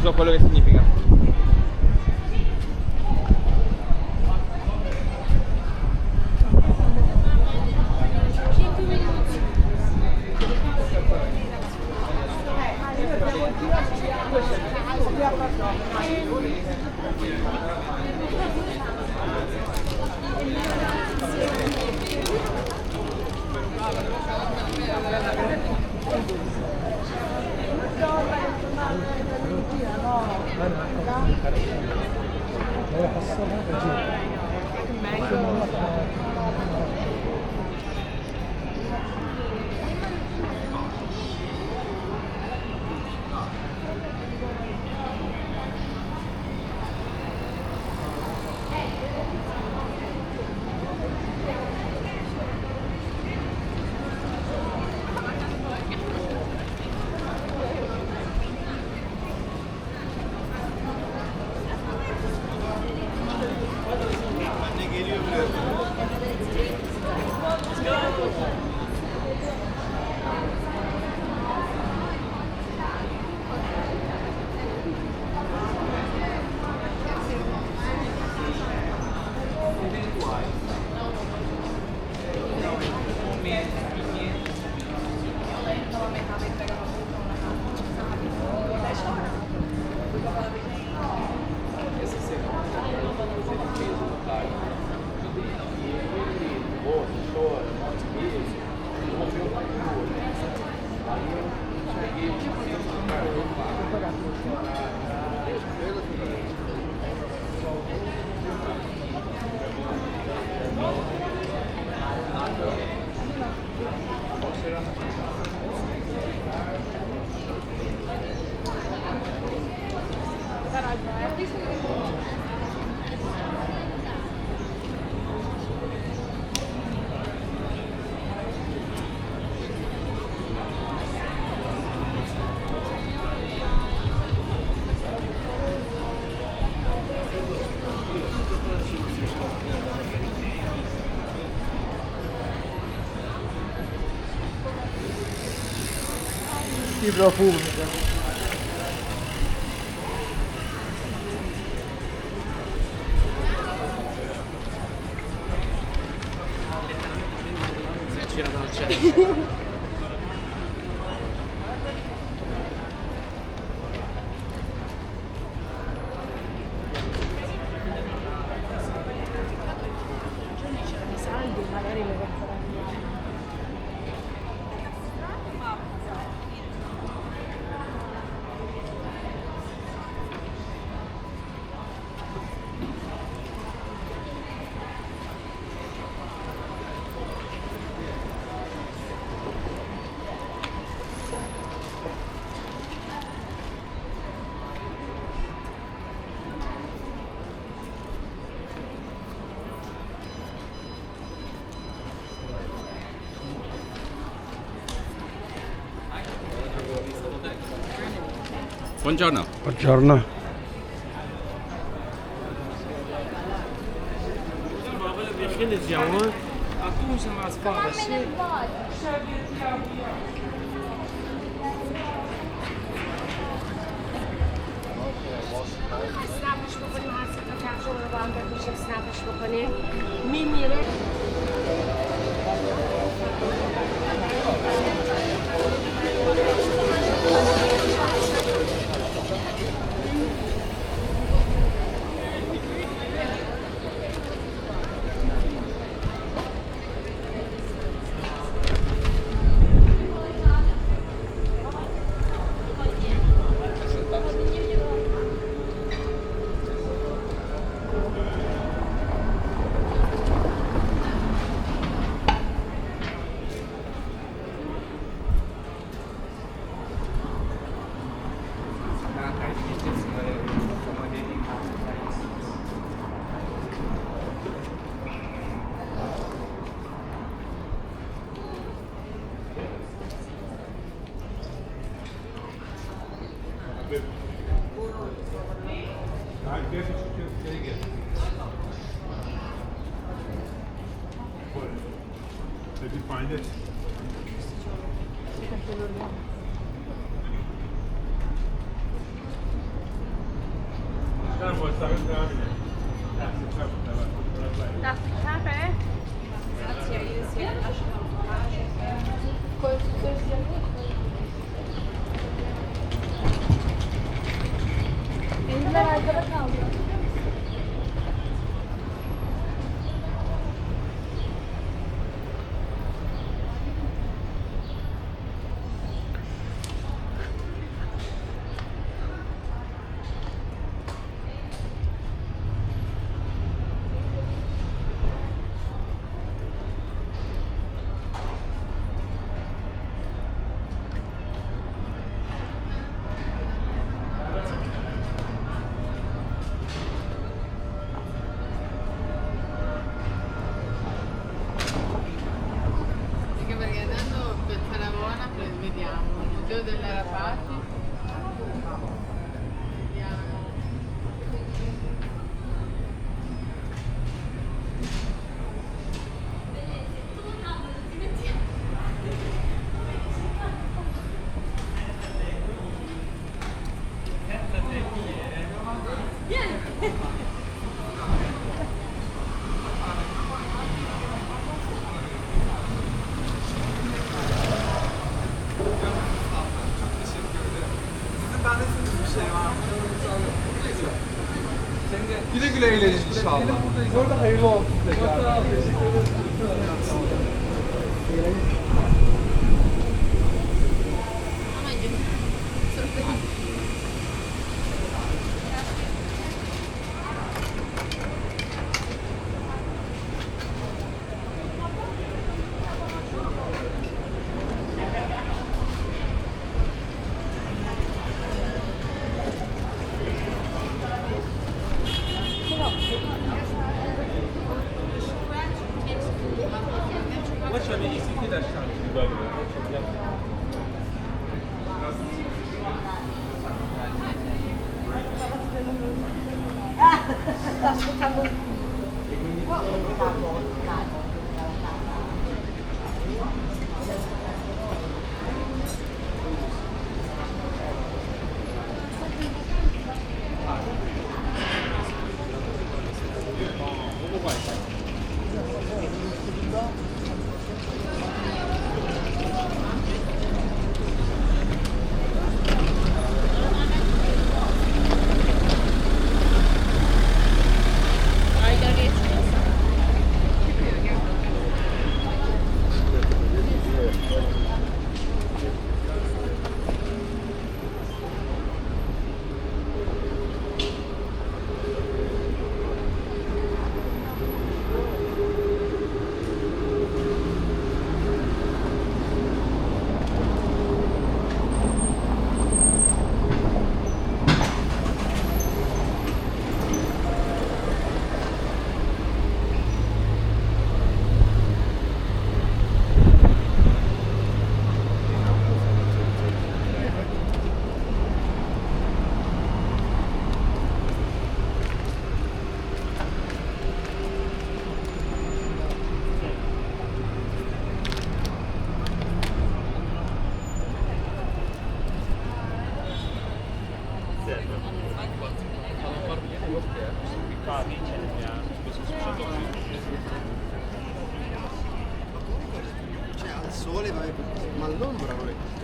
So quello che significa. Fibra pubblica. C'era dal cielo. Buongiorno. Buongiorno. اسنپش بکنیم هر سه تا کفش رو با هم بپوشیم اسنپش بکنیم میمیره. Did you find it? Sen boşlarım devam edelim. Tabii. Eller arkada kaldı. Anche perché andando per Savona vediamo il museo delle Arapati, vediamo Güle güle eğlenin inşallah. Orada hayırlı olsun tekrar. Lasciami i siti lasciati. Cioè al sole vai, ma all'ombra non è così.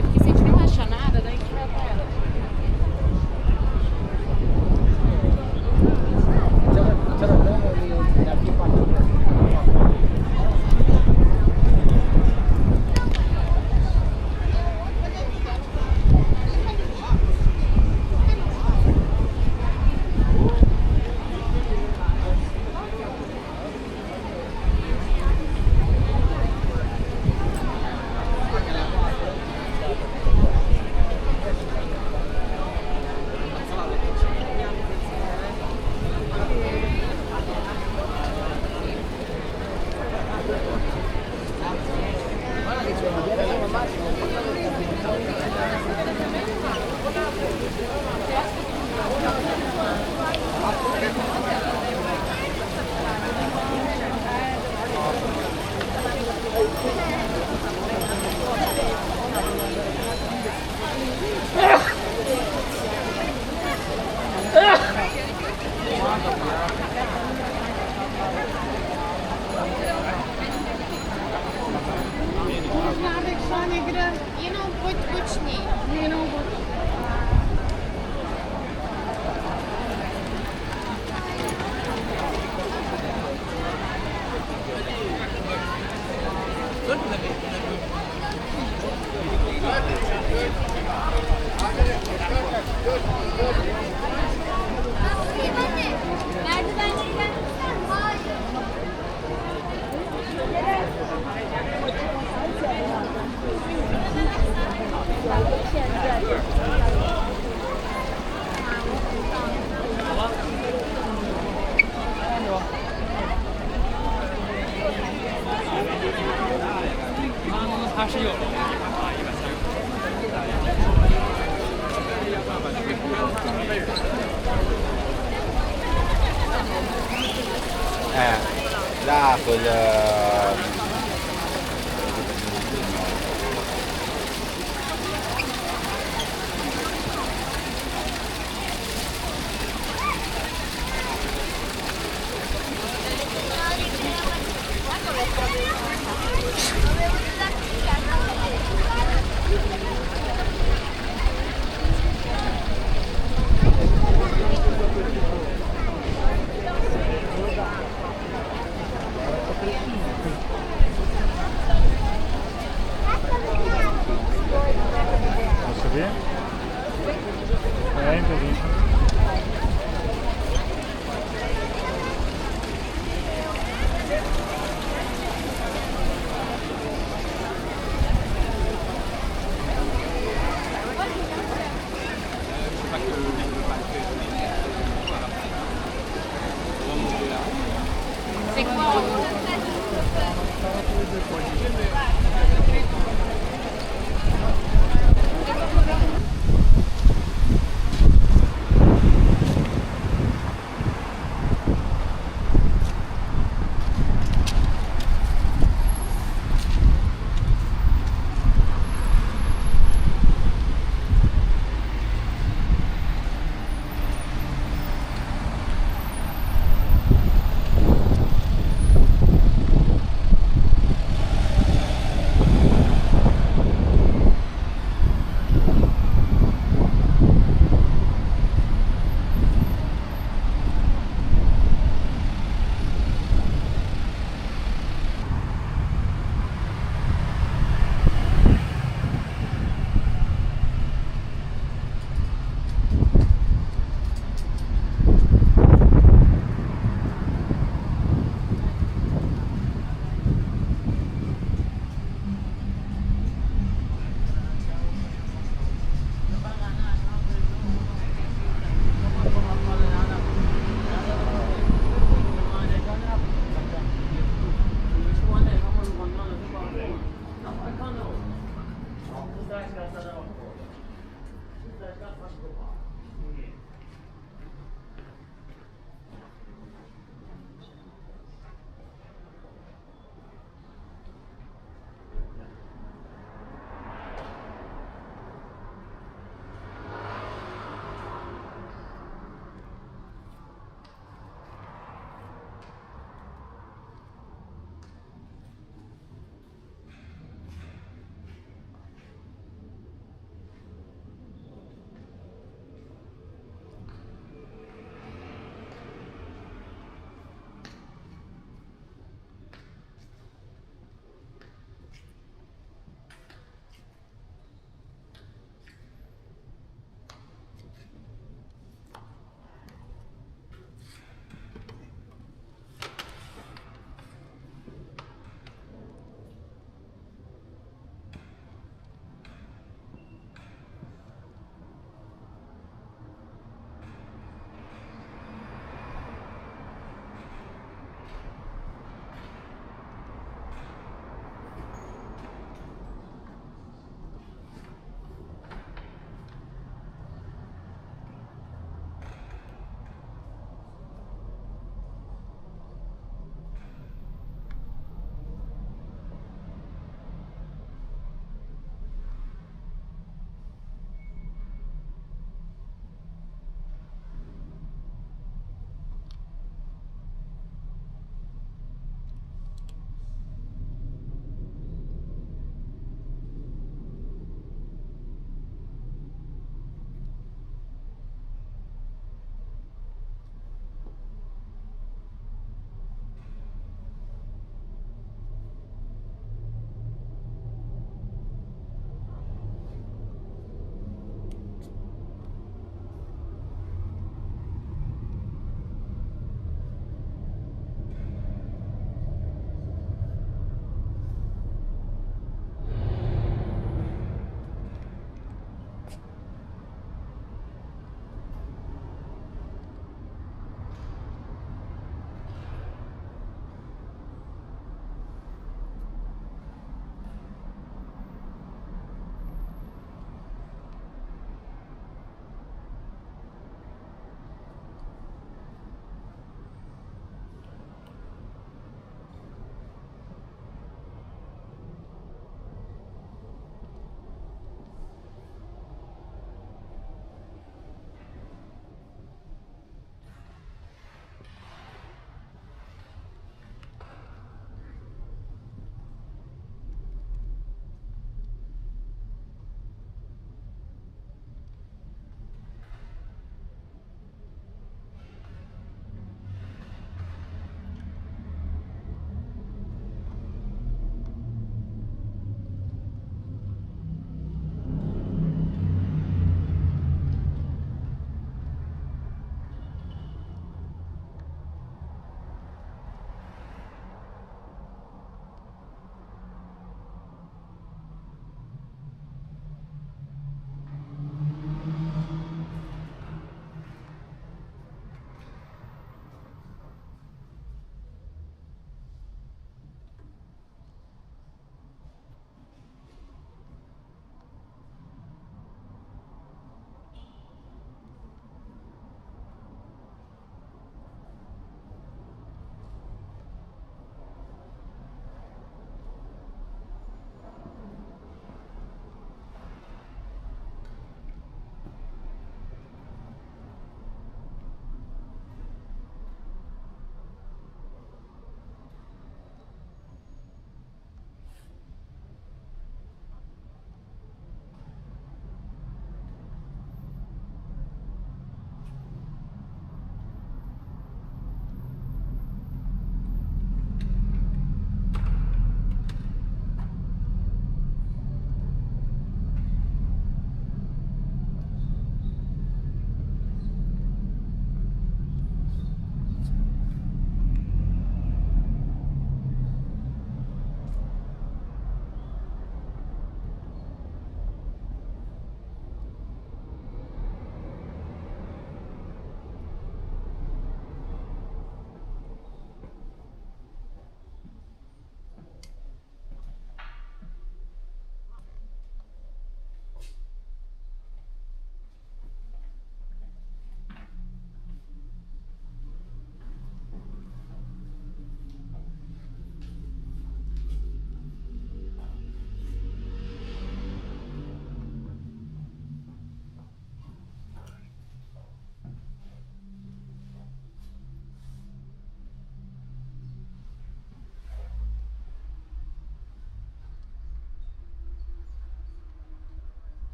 Porque se a gente não achar nada, daí a gente vai pra ela.它是有龙的，一般là quella posso vedere? Veramente così.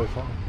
puoi fare?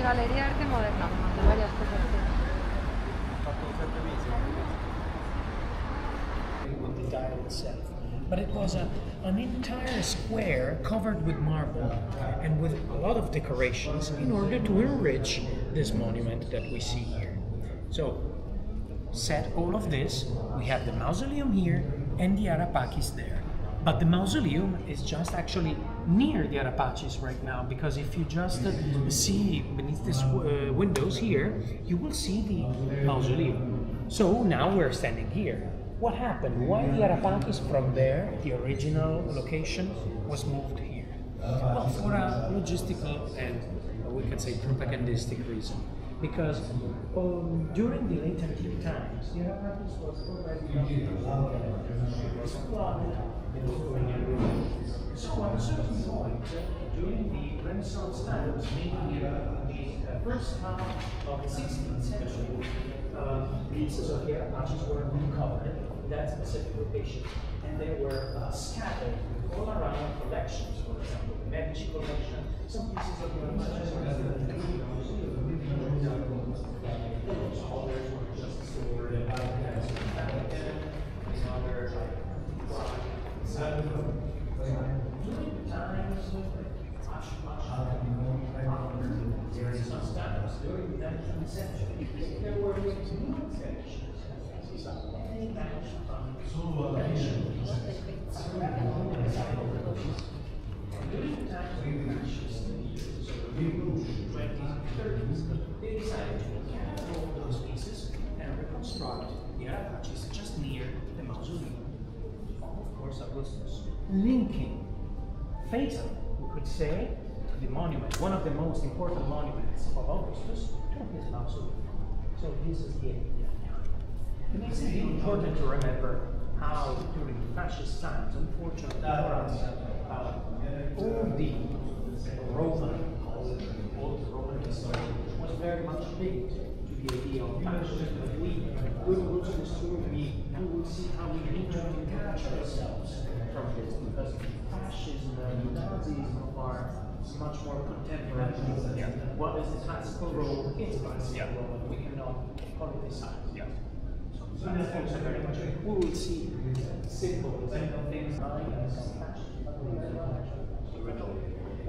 Galería Arte Moderna, de varias cosas. With the dial itself. But it was an entire square covered with marble and with a lot of decorations in order to enrich this monument that we see here. So, set all of this, we have the mausoleum here and the Arapakis there. But the mausoleum is just actually near the Arapachis right now, because if you just see beneath these windows here, you will see the mausoleum. So now we're standing here. What happened? Why the Arapakis from there, the original location, was moved here? Well, for a logistical and we can say propagandistic reason. Because during the late antique times, the Arapakis was already so at a certain point, during the Renaissance times, maybe the first half of the 16th century, pieces of the Apaches were recovered in that specific location, and they were scattered all around collections, for example, the Medici collection, some pieces of the Apaches were others were just stored in others during the times there is some standards during the 19th century. There were new expeditions. Many vanished from collections. During the time of the fascists in the years of the 20s and 30s, they decided to gather all those pieces and reconstruct the Apaches just near the mausoleum. Of course, Augustus linking fatally, we could say, the monument, one of the most important monuments of Augustus, to his mausoleum. So this is the idea. It makes it important to remember how during the fascist times, unfortunately for us, all the Roman history was very much linked to the idea of fascism. But we will go to the story, we will see how we need to detach ourselves from this, because fascism and Nazism are much more contemporary. What is the classical role? It's a classical role, and we cannot politicize. So that's also very much. We will see simple things like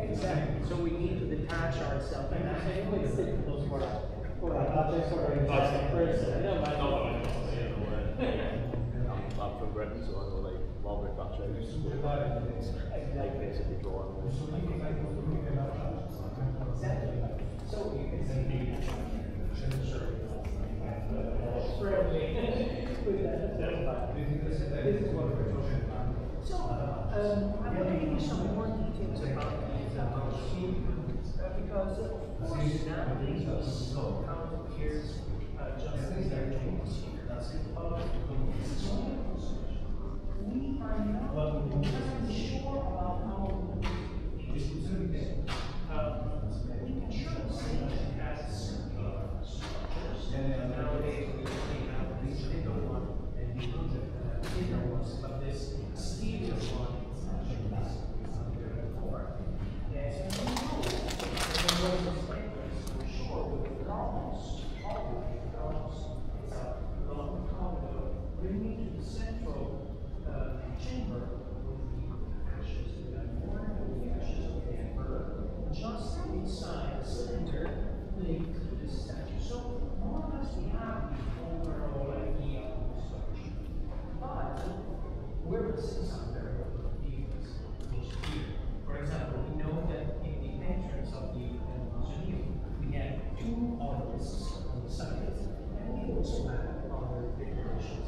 exactly. So we need to detach ourselves. And I say, it's difficult for a person. I'm from Britain, so I know like Margaret Thatcher used to basically draw on this. So you can see this is what we're talking about. So I'm going to give you some more details about these because of course nowadays how it appears just as they're doing we are not entirely sure about how it is doing this. We can surely say it has structures. Nowadays we only have these little one and the inner ones, but this exterior one is actually before. And we know that those papers for sure with almost it's a long corridor bringing to the central chamber with the ashes of the mourner, with the ashes of the emperor, just inside the cylinder linked to the statue. So more or less we have the overall idea of the structure. But we're missing some very important details which here. For example, we know that in the entrance of the mausoleum we have two obelisks on the sides, and we also have other decorations.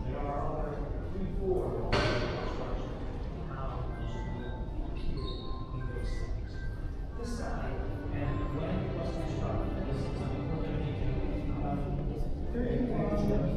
There are other 3-4 constructions how it should be appeared in those things. This time, and when it was constructed, this is an important detail. 31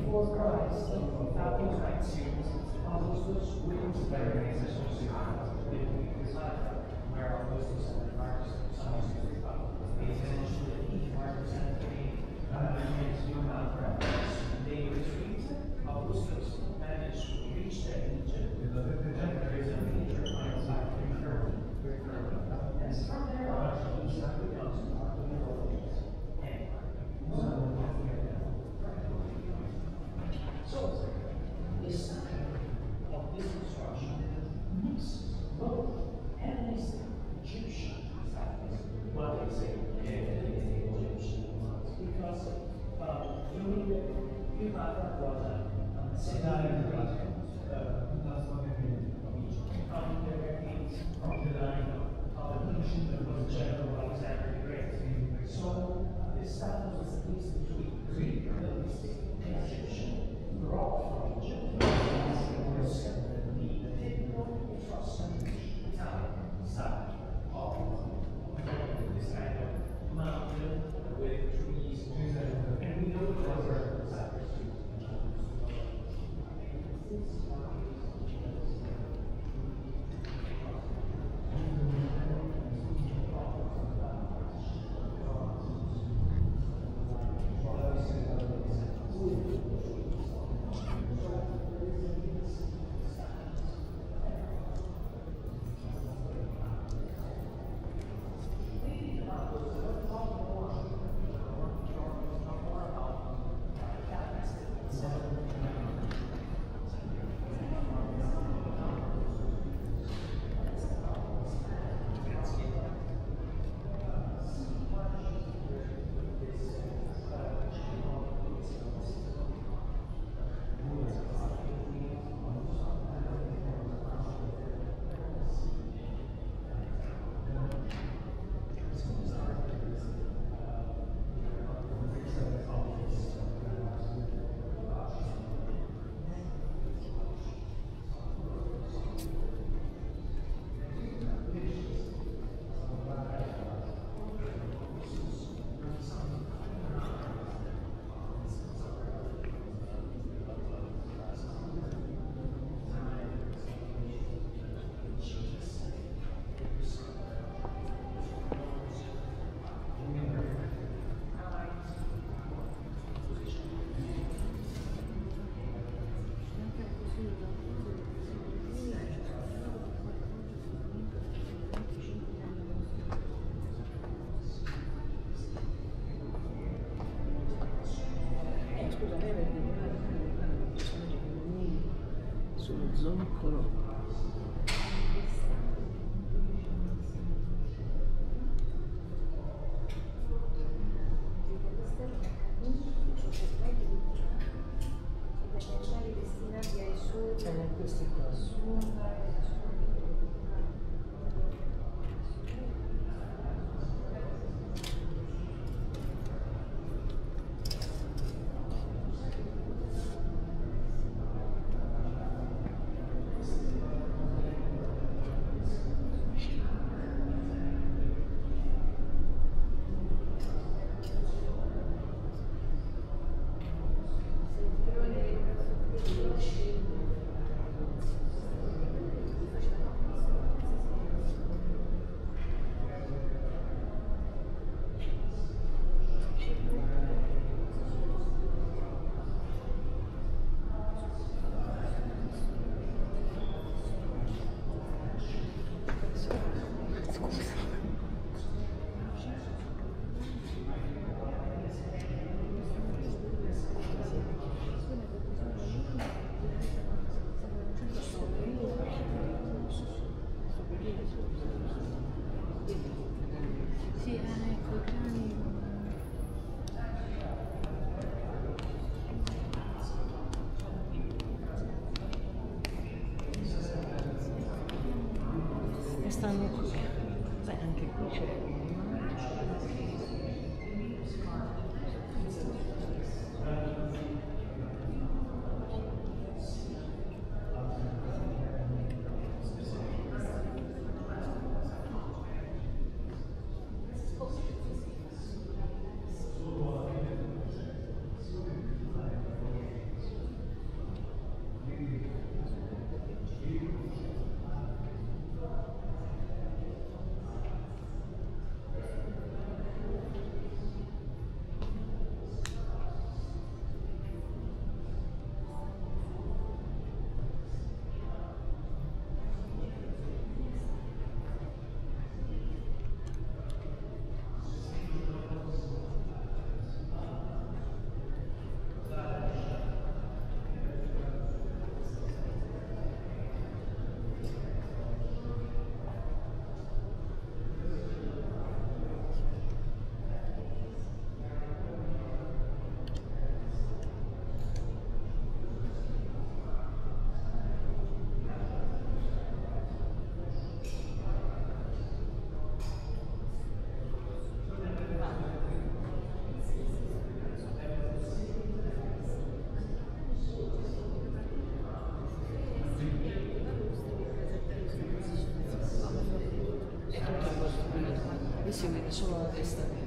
sullo zoccolo. Questi qua. Stanno qui. Beh, anche qui c'è si vede solo la testa.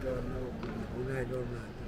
Una giornata.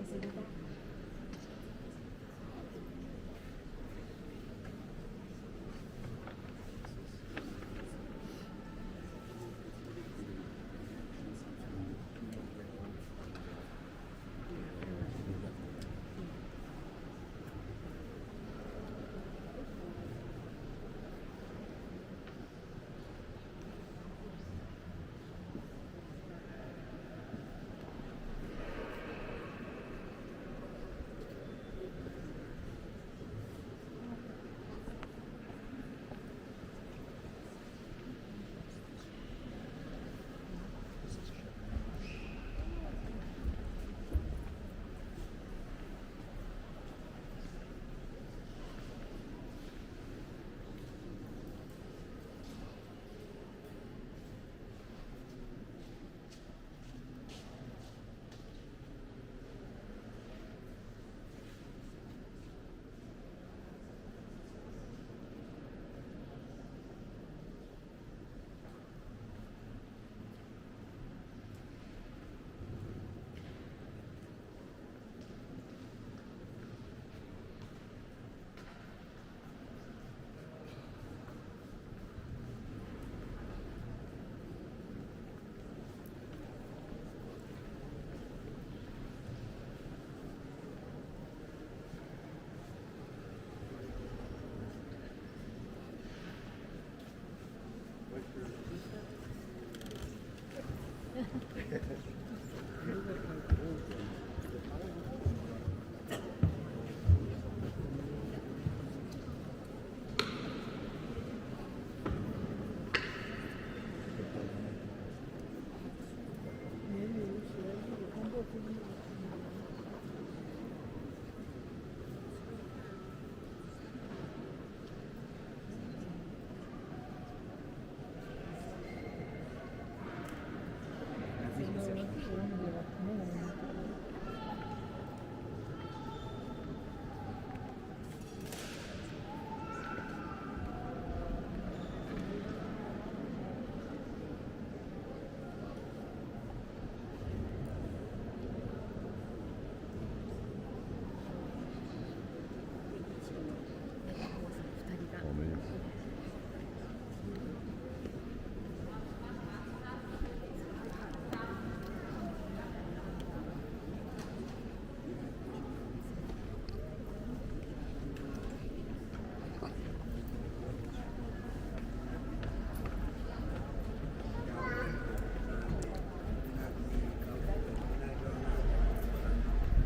seduta.